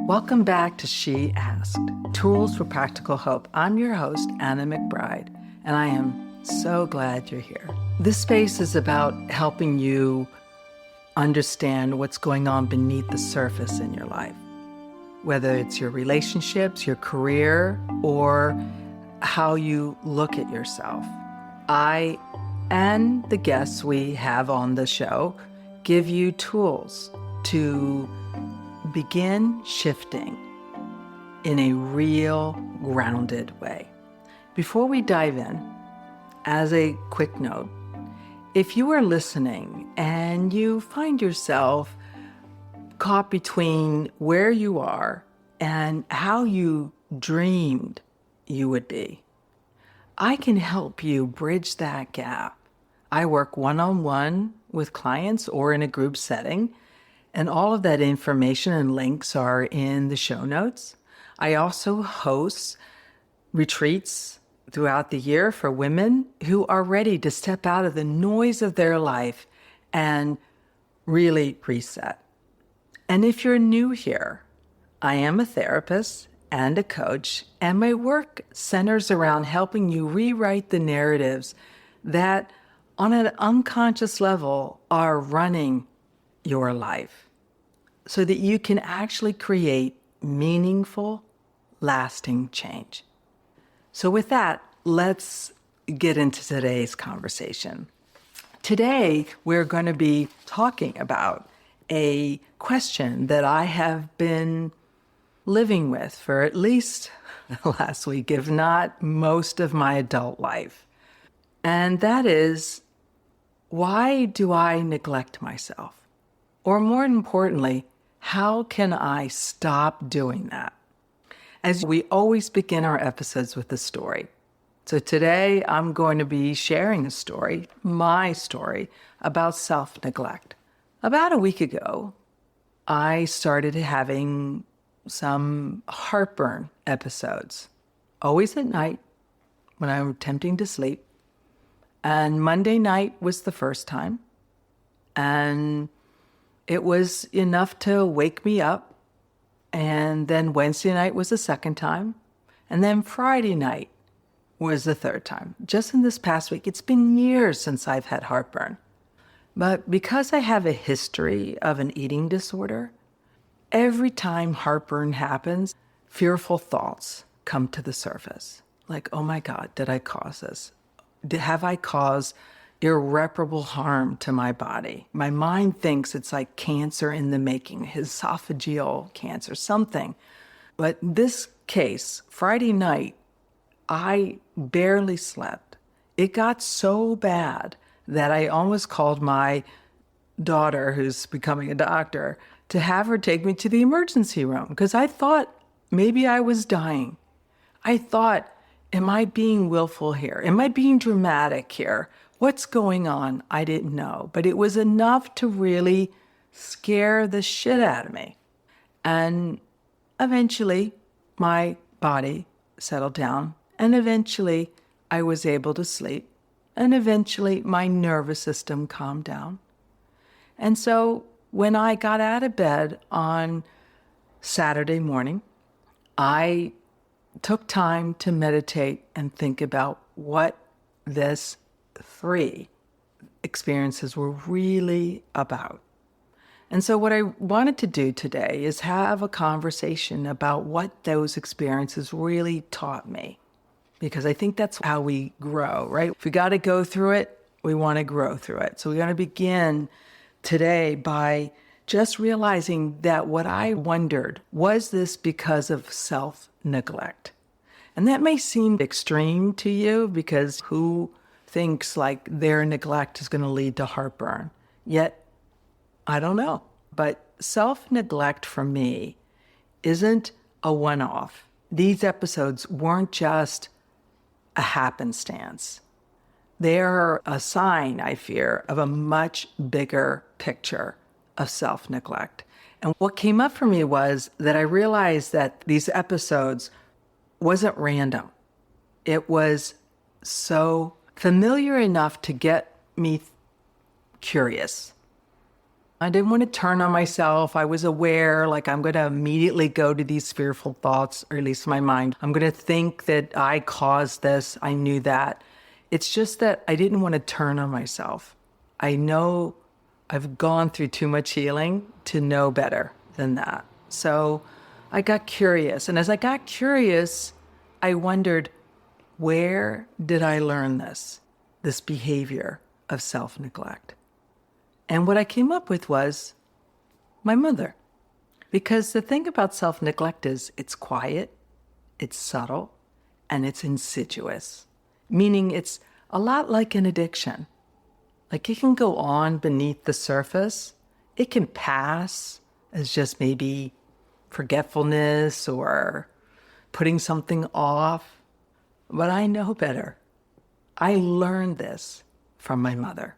Welcome back to She Asked, Tools for Practical Hope. I'm your host, Anna McBride, and I am so glad you're here. This space is about helping you understand what's going on beneath the surface in your life, whether it's your relationships, your career, or how you look at yourself. I and the guests we have on the show give you tools to begin shifting in a real, grounded way. Before we dive in, as a quick note, if you are listening and you find yourself caught between where you are and how you dreamed you would be, I can help you bridge that gap. I work one-on-one with clients or in a group setting, and all of that information and links are in the show notes. I also host retreats throughout the year for women who are ready to step out of the noise of their life and really reset. And if you're new here, I am a therapist and a coach, and my work centers around helping you rewrite the narratives that on an unconscious level are running your life so that you can actually create meaningful, lasting change. So with that, let's get into today's conversation. Today, we're going to be talking about a question that I have been living with for at least the last week, if not most of my adult life. And that is, why do I neglect myself? Or more importantly, how can I stop doing that? As we always begin our episodes with a story. So today I'm going to be sharing a story, my story, about self-neglect. About a week ago, I started having some heartburn episodes, always at night when I'm attempting to sleep. And Monday night was the first time. And it was enough to wake me up. And then Wednesday night was the second time. And then Friday night was the third time. Just in this past week, it's been years since I've had heartburn. But because I have a history of an eating disorder, every time heartburn happens, fearful thoughts come to the surface. Like, oh my God, did I cause this? Have I caused irreparable harm to my body? My mind thinks it's like cancer in the making, esophageal cancer, something. But this case, Friday night, I barely slept. It got so bad that I almost called my daughter, who's becoming a doctor, to have her take me to the emergency room because I thought maybe I was dying. I thought, am I being willful here? Am I being dramatic here? What's going on? I didn't know, but it was enough to really scare the shit out of me. And eventually my body settled down, and eventually I was able to sleep, and eventually my nervous system calmed down. And so when I got out of bed on Saturday morning, I took time to meditate and think about what this 3 experiences were really about. And so what I wanted to do today is have a conversation about what those experiences really taught me. Because I think that's how we grow, right? If we got to go through it, we want to grow through it. So we're going to begin today by just realizing that what I wondered, was this because of self-neglect? And that may seem extreme to you because who thinks like their neglect is going to lead to heartburn? Yet, I don't know. But self-neglect for me isn't a one-off. These episodes weren't just a happenstance. They're a sign, I fear, of a much bigger picture of self-neglect. And what came up for me was that I realized that these episodes wasn't random. It was so familiar enough to get me curious I didn't want to turn on myself. I was aware, like, I'm going to immediately go to these fearful thoughts, or at least my mind. I'm going to think that I caused this. I knew that. It's just that I didn't want to turn on myself. I know I've gone through too much healing to know better than that. So I got curious. And as I got curious, I wondered, where did I learn this behavior of self-neglect? And what I came up with was my mother. Because the thing about self-neglect is it's quiet, it's subtle, and it's insidious. Meaning it's a lot like an addiction. Like it can go on beneath the surface. It can pass as just maybe forgetfulness or putting something off. But I know better. I learned this from my mother.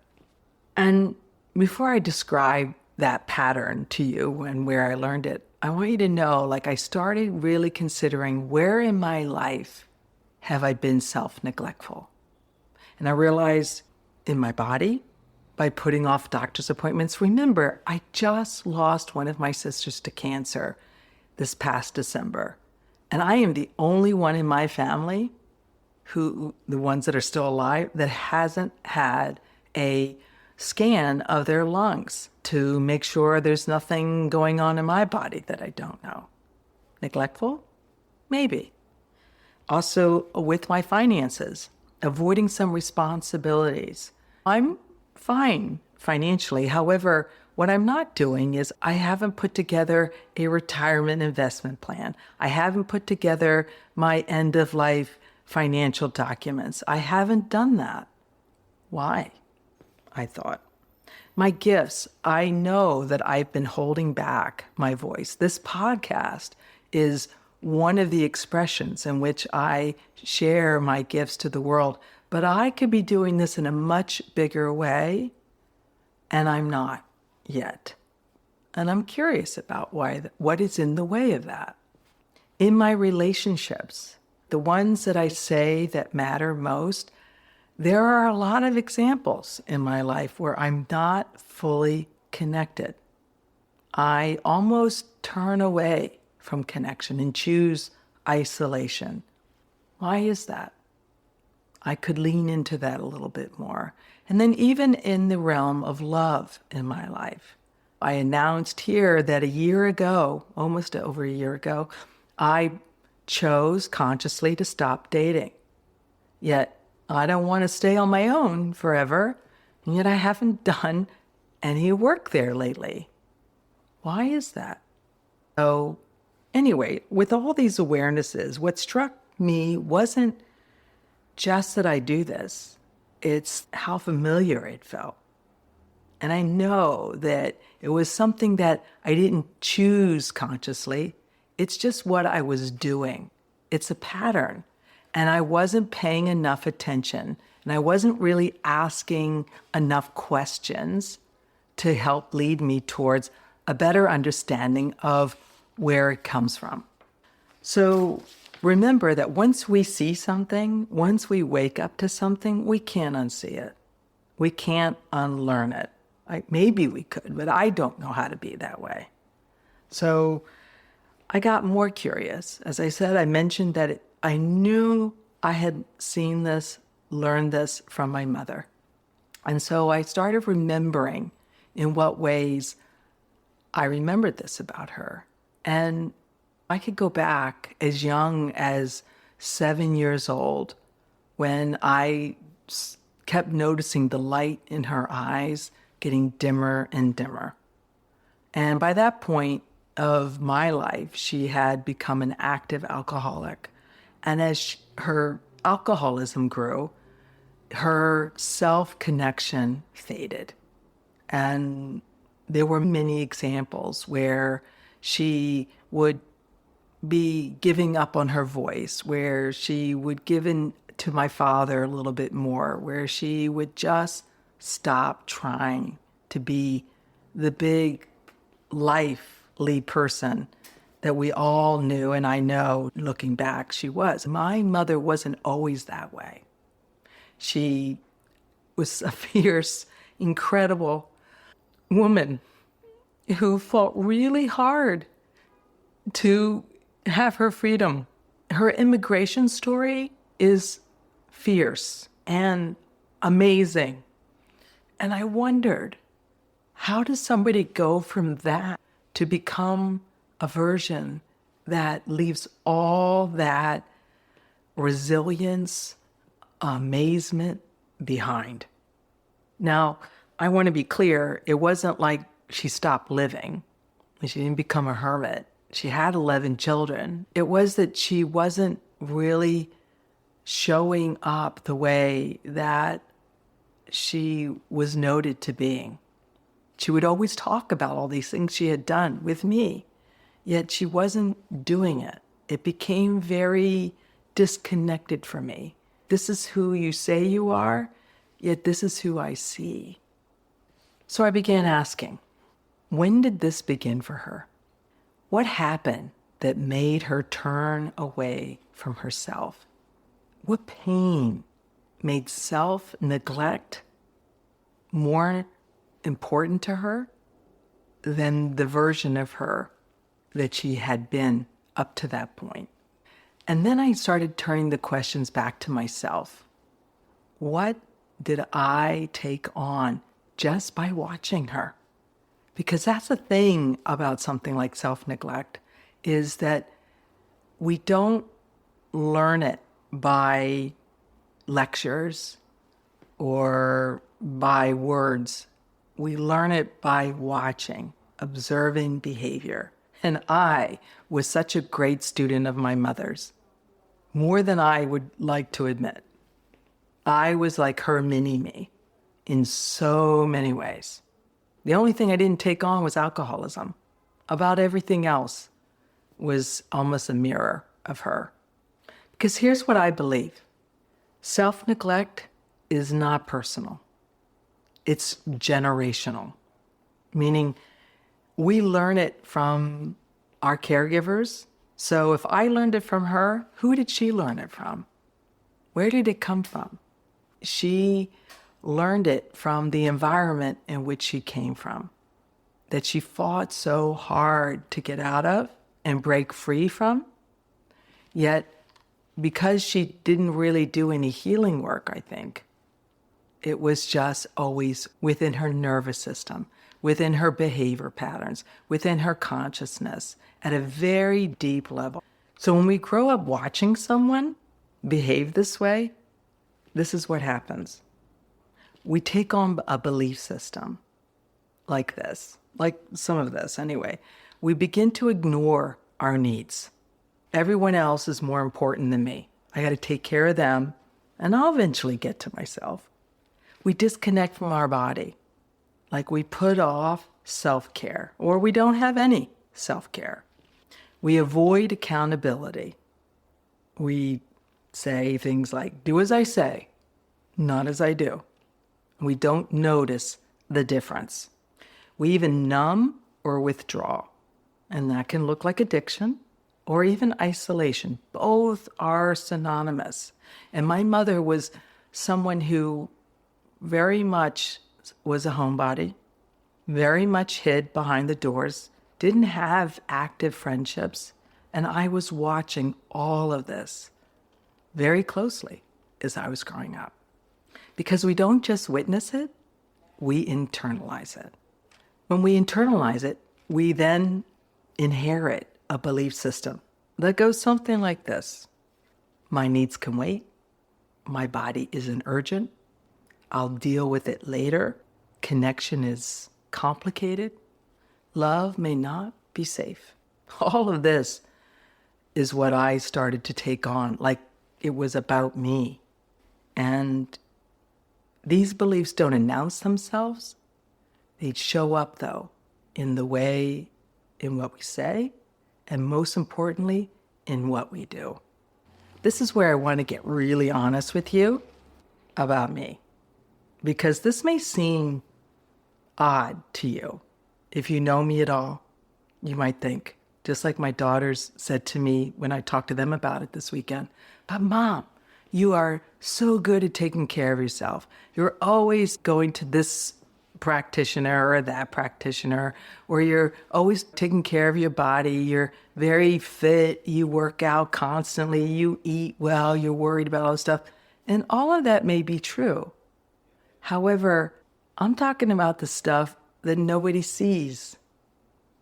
And before I describe that pattern to you and where I learned it, I want you to know, like, I started really considering, where in my life have I been self-neglectful? And I realized in my body, by putting off doctor's appointments. Remember, I just lost one of my sisters to cancer this past December. And I am the only one in my family, the ones that are still alive, that hasn't had a scan of their lungs to make sure there's nothing going on in my body that I don't know. Neglectful? Maybe. Also, with my finances, avoiding some responsibilities. I'm fine financially. However, what I'm not doing is I haven't put together a retirement investment plan. I haven't put together my end-of-life financial documents. I haven't done that. Why? I thought. My gifts, I know that I've been holding back my voice. This podcast is one of the expressions in which I share my gifts to the world, but I could be doing this in a much bigger way, and I'm not yet. And I'm curious about what is in the way of that. In my relationships, the ones that I say that matter most, there are a lot of examples in my life where I'm not fully connected. I almost turn away from connection and choose isolation. Why is that? I could lean into that a little bit more. And then even in the realm of love in my life, I announced here that a year ago, almost over a year ago, I chose consciously to stop dating. Yet I don't want to stay on my own forever, and yet I haven't done any work there lately. Why is that? So anyway, with all these awarenesses, what struck me wasn't just that I do this, it's how familiar it felt. And I know that it was something that I didn't choose consciously. It's just what I was doing. It's a pattern. And I wasn't paying enough attention, and I wasn't really asking enough questions to help lead me towards a better understanding of where it comes from. So remember that once we see something, once we wake up to something, we can't unsee it. We can't unlearn it. Maybe we could, but I don't know how to be that way. So I got more curious. As I said, I mentioned that I knew I had seen this, learned this from my mother. And so I started remembering in what ways I remembered this about her. And I could go back as young as 7 years old when I kept noticing the light in her eyes getting dimmer and dimmer. And by that point of my life, she had become an active alcoholic. And as her alcoholism grew, her self-connection faded. And there were many examples where she would be giving up on her voice, where she would give in to my father a little bit more, where she would just stop trying to be the big lively person that we all knew, and I know, looking back, she was. My mother wasn't always that way. She was a fierce, incredible woman, who fought really hard to have her freedom. Her immigration story is fierce and amazing. And I wondered, how does somebody go from that to become a version that leaves all that resilience, amazement behind? Now, I want to be clear, it wasn't like she stopped living. She didn't become a hermit. She had 11 children. It was that she wasn't really showing up the way that she was noted to being. She would always talk about all these things she had done with me, yet she wasn't doing it. It became very disconnected from me. This is who you say you are, yet this is who I see. So I began asking, when did this begin for her? What happened that made her turn away from herself? What pain made self-neglect more important to her than the version of her that she had been up to that point? And then I started turning the questions back to myself. What did I take on just by watching her? Because that's the thing about something like self-neglect, is that we don't learn it by lectures or by words. We learn it by watching, observing behavior. And I was such a great student of my mother's, more than I would like to admit. I was like her mini-me in so many ways. The only thing I didn't take on was alcoholism. About everything else was almost a mirror of her. Because here's what I believe. Self-neglect is not personal. It's generational, meaning we learn it from our caregivers. So if I learned it from her, who did she learn it from? Where did it come from? She learned it from the environment in which she came from, that she fought so hard to get out of and break free from. Yet, because she didn't really do any healing work, I think, it was just always within her nervous system, within her behavior patterns, within her consciousness, at a very deep level. So when we grow up watching someone behave this way, this is what happens. We take on a belief system like this, like some of this anyway. We begin to ignore our needs. Everyone else is more important than me. I got to take care of them, and I'll eventually get to myself. We disconnect from our body, like we put off self-care, or we don't have any self-care. We avoid accountability. We say things like, do as I say, not as I do. We don't notice the difference. We even numb or withdraw, and that can look like addiction or even isolation. Both are synonymous. And my mother was someone who very much was a homebody, very much hid behind the doors, didn't have active friendships, and I was watching all of this very closely as I was growing up. Because we don't just witness it, we internalize it. When we internalize it, we then inherit a belief system that goes something like this. My needs can wait. My body isn't urgent. I'll deal with it later. Connection is complicated. Love may not be safe. All of this is what I started to take on, like it was about me. And these beliefs don't announce themselves. They show up, though, in the way, in what we say, and most importantly, in what we do. This is where I want to get really honest with you about me, because this may seem odd to you. If you know me at all, you might think, just like my daughters said to me when I talked to them about it this weekend, but Mom, you are so good at taking care of yourself. You're always going to this practitioner or that practitioner, or you're always taking care of your body, you're very fit, you work out constantly, you eat well, you're worried about all this stuff. And all of that may be true. However, I'm talking about the stuff that nobody sees,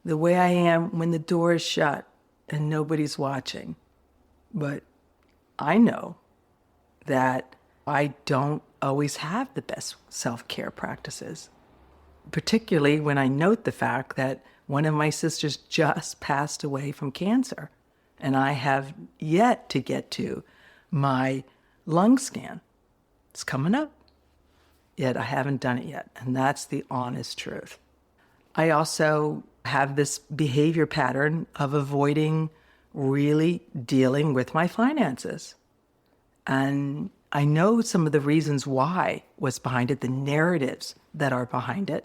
the way I am when the door is shut and nobody's watching. But I know that I don't always have the best self-care practices, particularly when I note the fact that one of my sisters just passed away from cancer, and I have yet to get to my lung scan. It's coming up, yet I haven't done it yet, and that's the honest truth. I also have this behavior pattern of avoiding really dealing with my finances. And I know some of the reasons why was behind it, the narratives that are behind it,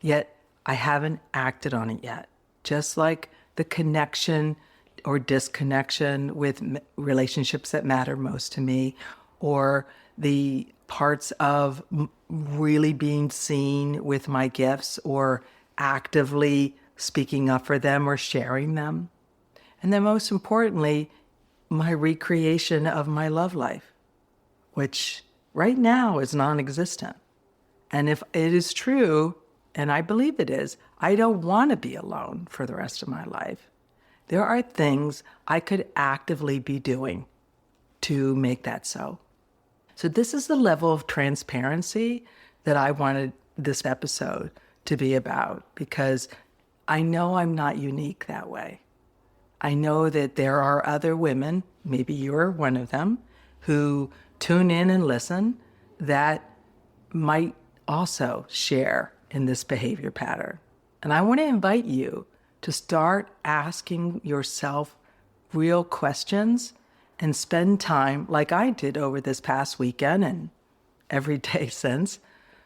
yet I haven't acted on it yet. Just like the connection or disconnection with relationships that matter most to me, or the parts of really being seen with my gifts or actively speaking up for them or sharing them. And then most importantly, my recreation of my love life, which right now is non-existent. And if it is true, and I believe it is, I don't want to be alone for the rest of my life. There are things I could actively be doing to make that so. So this is the level of transparency that I wanted this episode to be about, because I know I'm not unique that way. I know that there are other women, maybe you're one of them, who tune in and listen that might also share in this behavior pattern. And I want to invite you to start asking yourself real questions and spend time, like I did over this past weekend and every day since,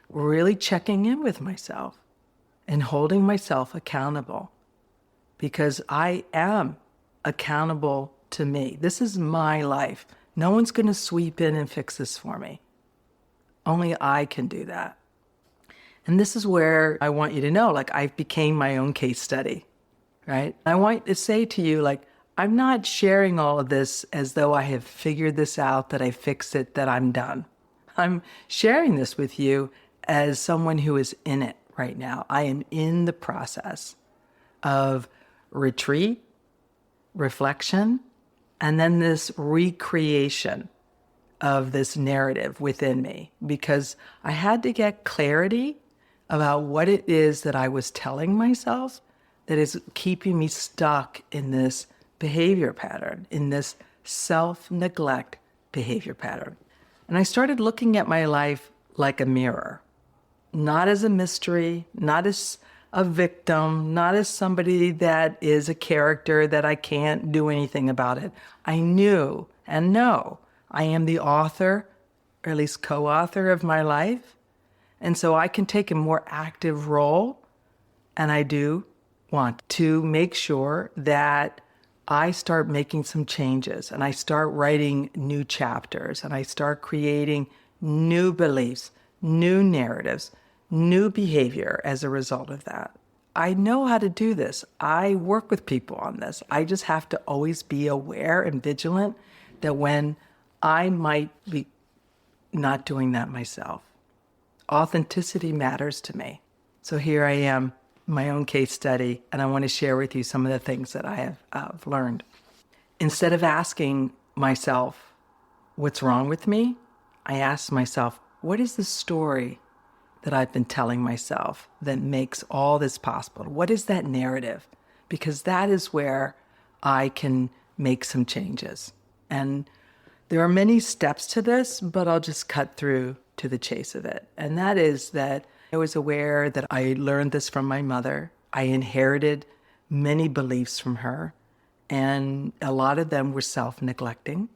really checking in with myself and holding myself accountable, because I am accountable to me. This is my life. No one's going to sweep in and fix this for me. Only I can do that. And this is where I want you to know, like, I became my own case study, right? I want to say to you, like, I'm not sharing all of this as though I have figured this out, that I fixed it, that I'm done. I'm sharing this with you as someone who is in it right now. I am in the process of retreat, reflection, and then this recreation of this narrative within me, because I had to get clarity about what it is that I was telling myself that is keeping me stuck in this behavior pattern, in this self-neglect behavior pattern. And I started looking at my life like a mirror, not as a mystery, not as a victim, not as somebody that is a character that I can't do anything about it. I knew and know I am the author, or at least co-author of my life. And so I can take a more active role, and I do want to make sure that I start making some changes, and I start writing new chapters, and I start creating new beliefs, new narratives, new behavior as a result of that. I know how to do this. I work with people on this. I just have to always be aware and vigilant that when I might be not doing that myself. Authenticity matters to me. So here I am, my own case study, and I want to share with you some of the things that I have learned. Instead of asking myself, what's wrong with me? I ask myself, what is the story that I've been telling myself that makes all this possible? What is that narrative? Because that is where I can make some changes. And there are many steps to this, but I'll just cut through to the chase of it. And that is that I was aware that I learned this from my mother. I inherited many beliefs from her, and a lot of them were self-neglecting.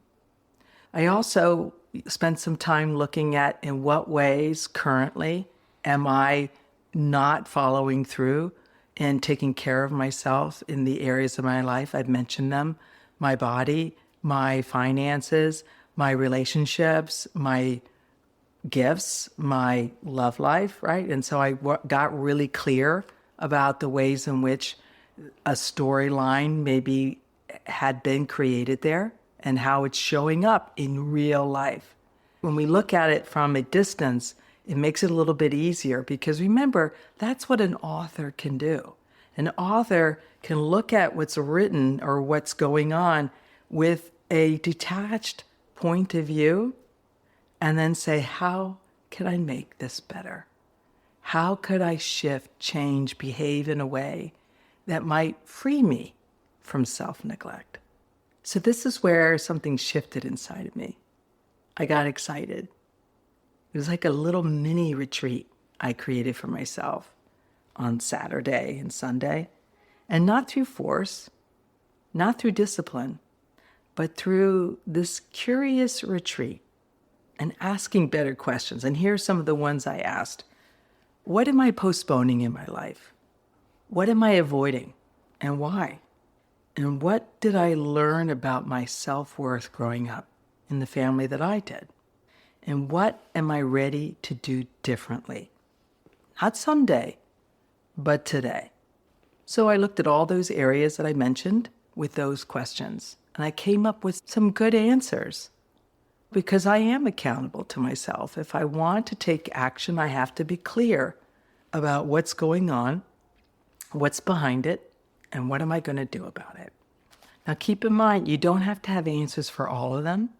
I also spent some time looking at in what ways currently am I not following through and taking care of myself in the areas of my life. I've mentioned them: my body, my finances, my relationships, my gifts, my love life, right? And so I got really clear about the ways in which a storyline maybe had been created there and how it's showing up in real life. When we look at it from a distance, it makes it a little bit easier because remember, that's what an author can do. An author can look at what's written or what's going on with a detached point of view and then say, how can I make this better? How could I shift, change, behave in a way that might free me from self-neglect? So this is where something shifted inside of me. I got excited. It was like a little mini retreat I created for myself on Saturday and Sunday. And not through force, not through discipline, but through this curious retreat and asking better questions. And here are some of the ones I asked. What am I postponing in my life? What am I avoiding and why? And what did I learn about my self-worth growing up in the family that I did? And what am I ready to do differently? Not someday, but today. So I looked at all those areas that I mentioned with those questions, and I came up with some good answers because I am accountable to myself. If I want to take action, I have to be clear about what's going on, what's behind it, and what am I going to do about it. Now keep in mind, you don't have to have answers for all of them.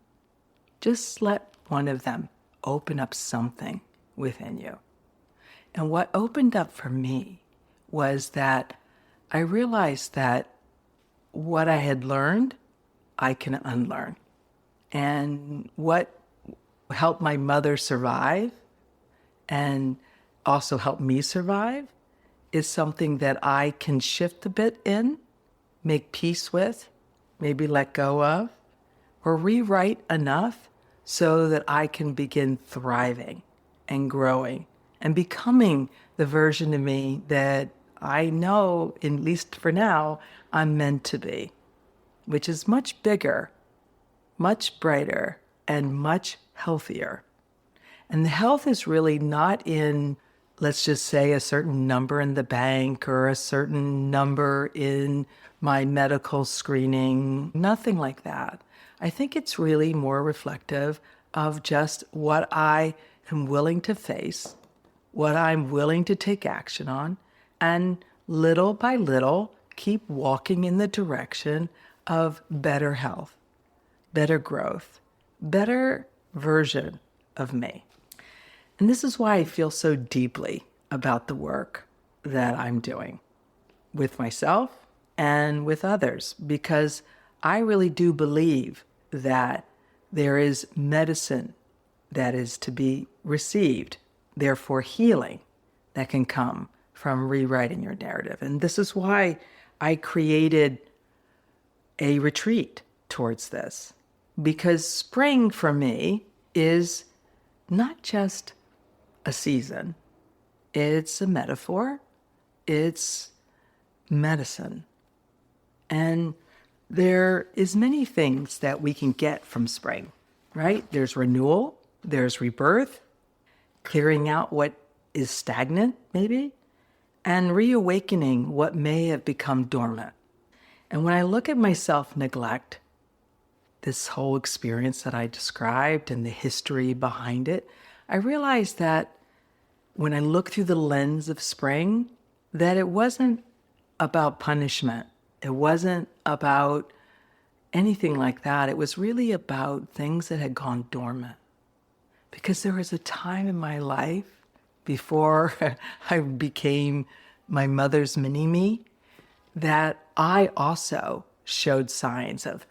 Just let one of them open up something within you. And what opened up for me was that I realized that what I had learned, I can unlearn. And what helped my mother survive and also helped me survive is something that I can shift a bit in, make peace with, maybe let go of, or rewrite enough so that I can begin thriving and growing and becoming the version of me that I know, at least for now, I'm meant to be, which is much bigger, much brighter, and much healthier. And the health is really not in, let's just say, a certain number in the bank or a certain number in my medical screening, nothing like that. I think it's really more reflective of just what I am willing to face, what I'm willing to take action on, and little by little keep walking in the direction of better health, better growth, better version of me. And this is why I feel so deeply about the work that I'm doing with myself and with others, because I really do believe that there is medicine that is to be received, therefore healing that can come from rewriting your narrative. And this is why I created a retreat towards this, because spring for me is not just a season, it's a metaphor, it's medicine. And there is many things that we can get from spring, right? There's renewal, there's rebirth, clearing out what is stagnant, maybe, and reawakening what may have become dormant. And when I look at my self-neglect, this whole experience that I described and the history behind it, I realized that when I look through the lens of spring, that it wasn't about punishment. It wasn't about anything like that. It was really about things that had gone dormant. Because there was a time in my life before I became my mother's mini-me that I also showed signs of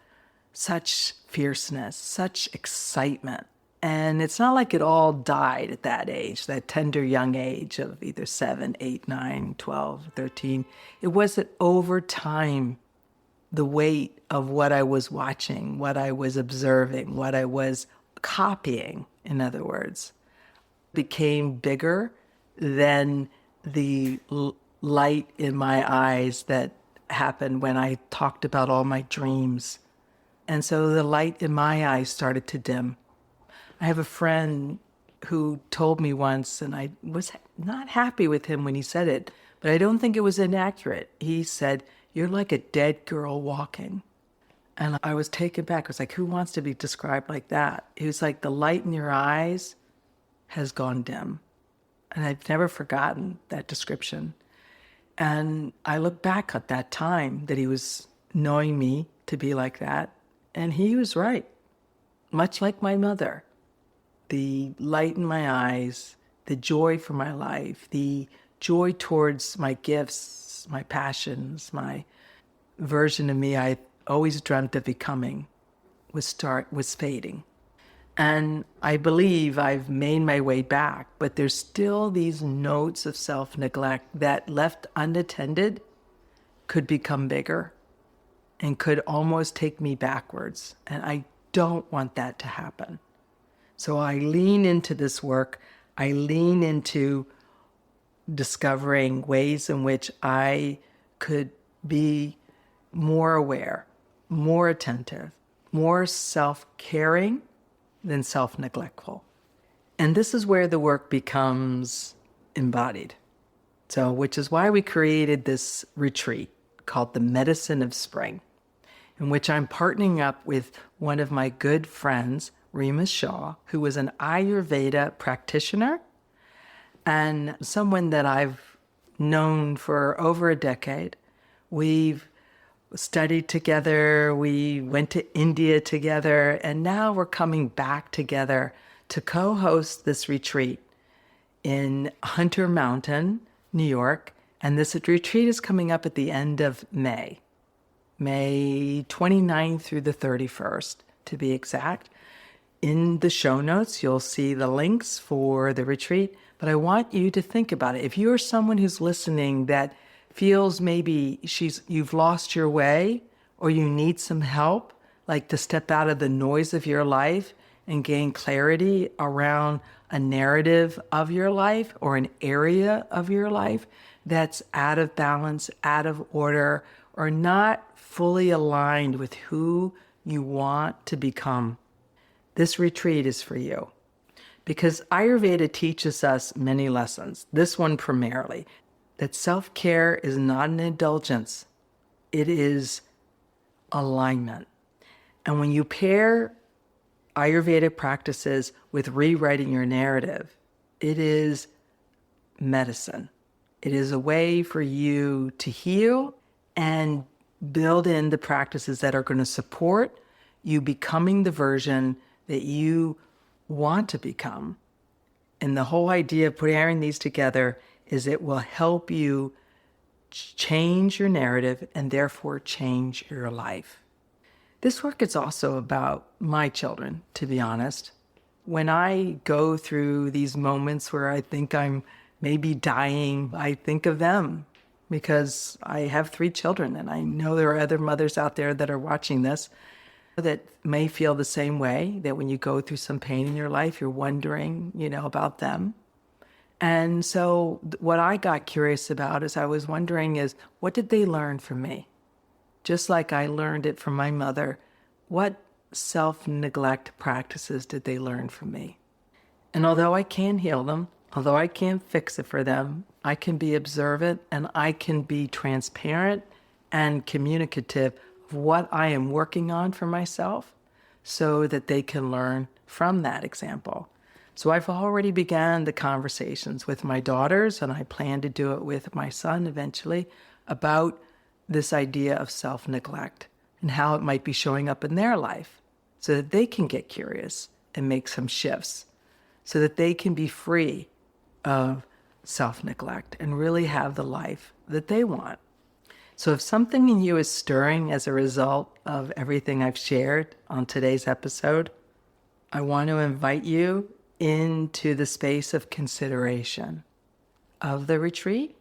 such fierceness, such excitement. And it's not like it all died at that age, that tender young age of either 7, 8, 9, 12, 13. It was that over time, the weight of what I was watching, what I was observing, what I was copying, in other words, became bigger than the light in my eyes that happened when I talked about all my dreams. And so the light in my eyes started to dim. I have a friend who told me once, and I was not happy with him when he said it, but I don't think it was inaccurate. He said, "You're like a dead girl walking." And I was taken back. I was like, who wants to be described like that? He was like, the light in your eyes has gone dim. And I've never forgotten that description. And I look back at that time that he was knowing me to be like that, and he was right, much like my mother. The light in my eyes, the joy for my life, the joy towards my gifts, my passions, my version of me I always dreamt of becoming was fading. And I believe I've made my way back, but there's still these notes of self-neglect that, left unattended, could become bigger and could almost take me backwards. And I don't want that to happen. So I lean into this work. I lean into discovering ways in which I could be more aware, more attentive, more self-caring than self-neglectful. And this is where the work becomes embodied. So, which is why we created this retreat called the Medicine of Spring, in which I'm partnering up with one of my good friends, Rima Shah, who is an Ayurveda practitioner and someone that I've known for over a decade. We've studied together, we went to India together, and now we're coming back together to co-host this retreat in Hunter Mountain, New York. And this retreat is coming up at the end of May 29th through the 31st, to be exact. In the show notes, you'll see the links for the retreat, but I want you to think about it. If you're someone who's listening that feels maybe you've lost your way, or you need some help, like to step out of the noise of your life and gain clarity around a narrative of your life or an area of your life that's out of balance, out of order, or not fully aligned with who you want to become, this retreat is for you. Because Ayurveda teaches us many lessons, this one primarily, that self-care is not an indulgence. It is alignment. And when you pair Ayurvedic practices with rewriting your narrative, it is medicine. It is a way for you to heal and build in the practices that are going to support you becoming the version that you want to become. And the whole idea of pairing these together is it will help you change your narrative and therefore change your life. This work is also about my children, to be honest. When I go through these moments where I think I'm maybe dying, I think of them, because I have 3 children, and I know there are other mothers out there that are watching this that may feel the same way, that when you go through some pain in your life, you're wondering, about them. And so what I got curious about is I was wondering is, what did they learn from me? Just like I learned it from my mother, what self-neglect practices did they learn from me? And although I can't heal them, although I can't fix it for them, I can be observant and I can be transparent and communicative of what I am working on for myself so that they can learn from that example. So I've already began the conversations with my daughters, and I plan to do it with my son eventually, about this idea of self-neglect and how it might be showing up in their life so that they can get curious and make some shifts so that they can be free of self-neglect and really have the life that they want. So if something in you is stirring as a result of everything I've shared on today's episode, I want to invite you into the space of consideration of the retreat,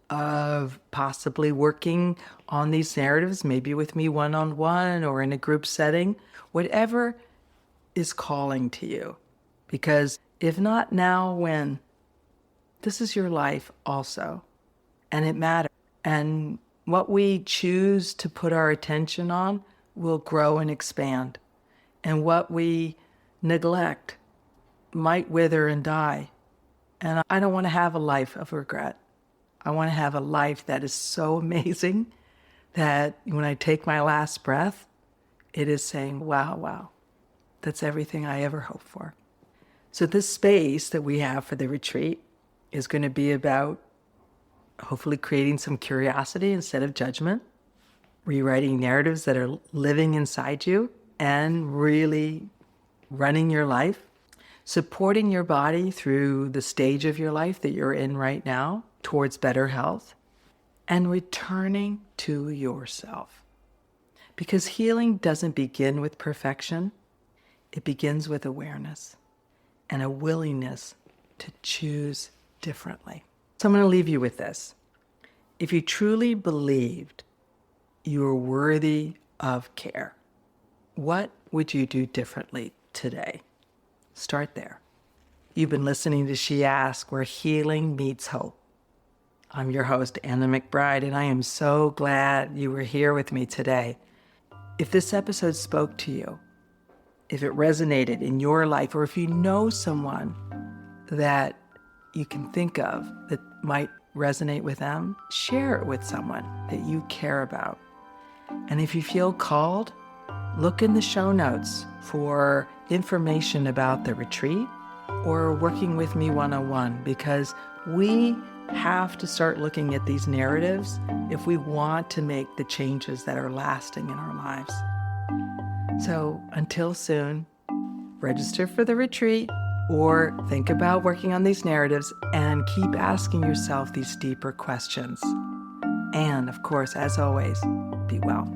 of possibly working on these narratives, maybe with me one-on-one or in a group setting, whatever is calling to you. Because if not now, when? This is your life also, and it matters. And what we choose to put our attention on will grow and expand. And what we neglect might wither and die. And I don't want to have a life of regret. I want to have a life that is so amazing that when I take my last breath, it is saying, wow, wow, that's everything I ever hoped for. So this space that we have for the retreat is going to be about hopefully creating some curiosity instead of judgment, rewriting narratives that are living inside you and really running your life, supporting your body through the stage of your life that you're in right now towards better health, and returning to yourself. Because healing doesn't begin with perfection. It begins with awareness and a willingness to choose differently. So I'm going to leave you with this. If you truly believed you were worthy of care, what would you do differently today? Start there. You've been listening to She Asked, where healing meets hope. I'm your host, Anna McBride, and I am so glad you were here with me today. If this episode spoke to you, if it resonated in your life, or if you know someone that you can think of that might resonate with them, share it with someone that you care about. And if you feel called, look in the show notes for information about the retreat or working with me one-on-one, because we have to start looking at these narratives if we want to make the changes that are lasting in our lives. So until soon, register for the retreat or think about working on these narratives and keep asking yourself these deeper questions. And of course, as always, be well.